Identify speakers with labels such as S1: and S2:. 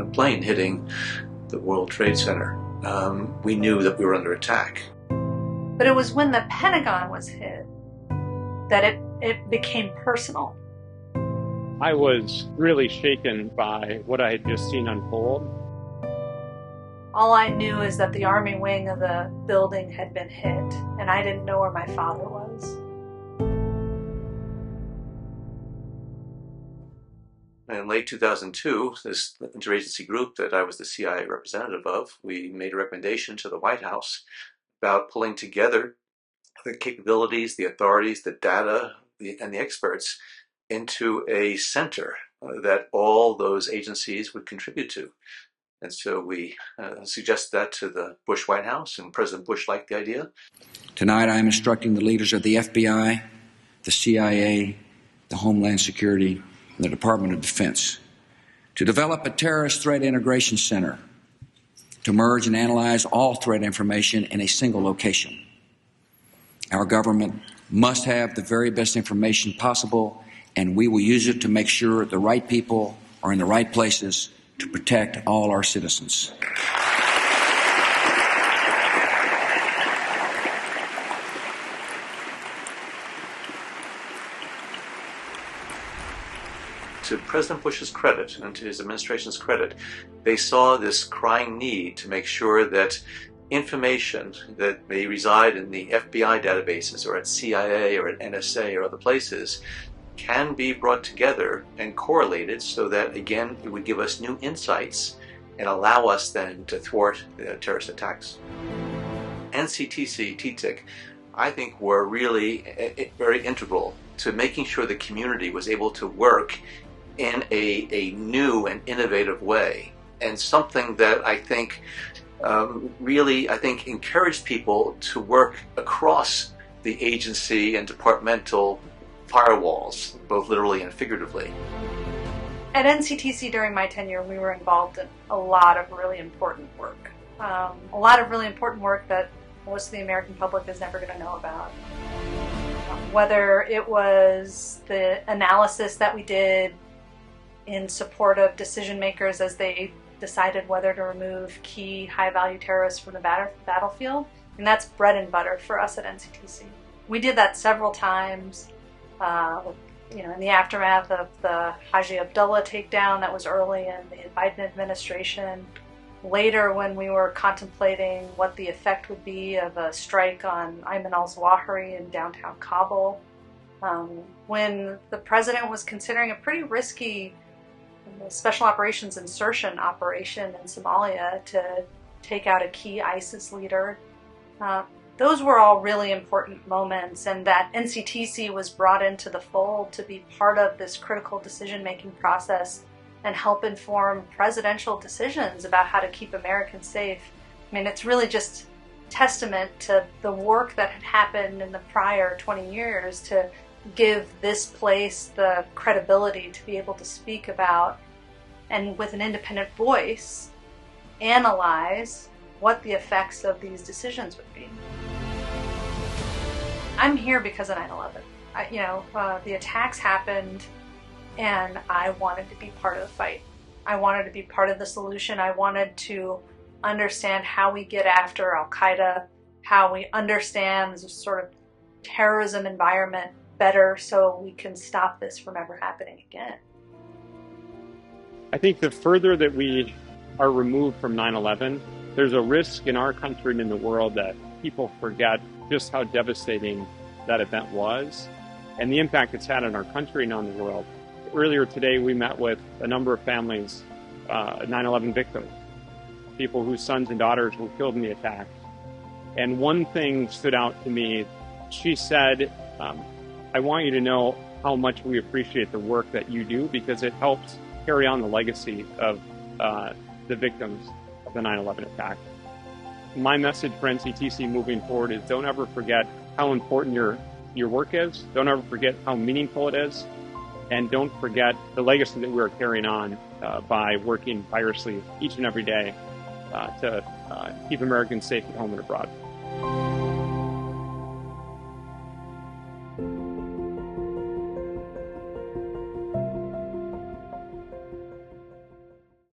S1: plane hitting the World Trade Center. We knew that we were under attack.
S2: But it was when the Pentagon was hit that it became personal.
S3: I was really shaken by what I had just seen unfold.
S2: All I knew is that the Army wing of the building had been hit, and I didn't know where my father was.
S1: In late 2002, this interagency group that I was the CIA representative of, we made a recommendation to the White House about pulling together the capabilities, the authorities, the data, and the experts into a center that all those agencies would contribute to. And so we suggested that to the Bush White House, and President Bush liked the idea.
S4: Tonight I am instructing the leaders of the FBI, the CIA, the Homeland Security, and the Department of Defense to develop a terrorist threat integration center to merge and analyze all threat information in a single location. Our government must have the very best information possible, and we will use it to make sure the right people are in the right places to protect all our citizens.
S1: To President Bush's credit and to his administration's credit, they saw this crying need to make sure that information that may reside in the FBI databases or at CIA or at NSA or other places can be brought together and correlated so that, again, it would give us new insights and allow us then to thwart terrorist attacks. NCTC, TTIC, I think were really very integral to making sure the community was able to work in a new and innovative way, and something that I think really encouraged people to work across the agency and departmental firewalls, both literally and figuratively.
S2: At NCTC during my tenure, we were involved in a lot of really important work. A lot of really important work that most of the American public is never going to know about. Whether it was the analysis that we did in support of decision makers as they decided whether to remove key high-value terrorists from the battlefield, and that's bread and butter for us at NCTC. We did that several times. In the aftermath of the Haji Abdullah takedown, that was early in the Biden administration. Later, when we were contemplating what the effect would be of a strike on Ayman al-Zawahiri in downtown Kabul. When the president was considering a pretty risky special operations insertion operation in Somalia to take out a key ISIS leader. Those were all really important moments, and that NCTC was brought into the fold to be part of this critical decision-making process and help inform presidential decisions about how to keep Americans safe. I mean, it's really just testament to the work that had happened in the prior 20 years to give this place the credibility to be able to speak about and with an independent voice analyze what the effects of these decisions would be. I'm here because of 9/11. The attacks happened and I wanted to be part of the fight. I wanted to be part of the solution. I wanted to understand how we get after Al-Qaeda, how we understand this sort of terrorism environment better so we can stop this from ever happening again.
S3: I think the further that we are removed from 9/11, there's a risk in our country and in the world that people forget just how devastating that event was and the impact it's had on our country and on the world. Earlier today, we met with a number of families, 9/11 victims, people whose sons and daughters were killed in the attack. And one thing stood out to me. She said, I want you to know how much we appreciate the work that you do because it helps carry on the legacy of the victims of the 9/11 attack. My message for NCTC moving forward is don't ever forget how important your work is. Don't ever forget how meaningful it is. And don't forget the legacy that we're carrying on by working tirelessly each and every day to keep Americans safe at home and abroad.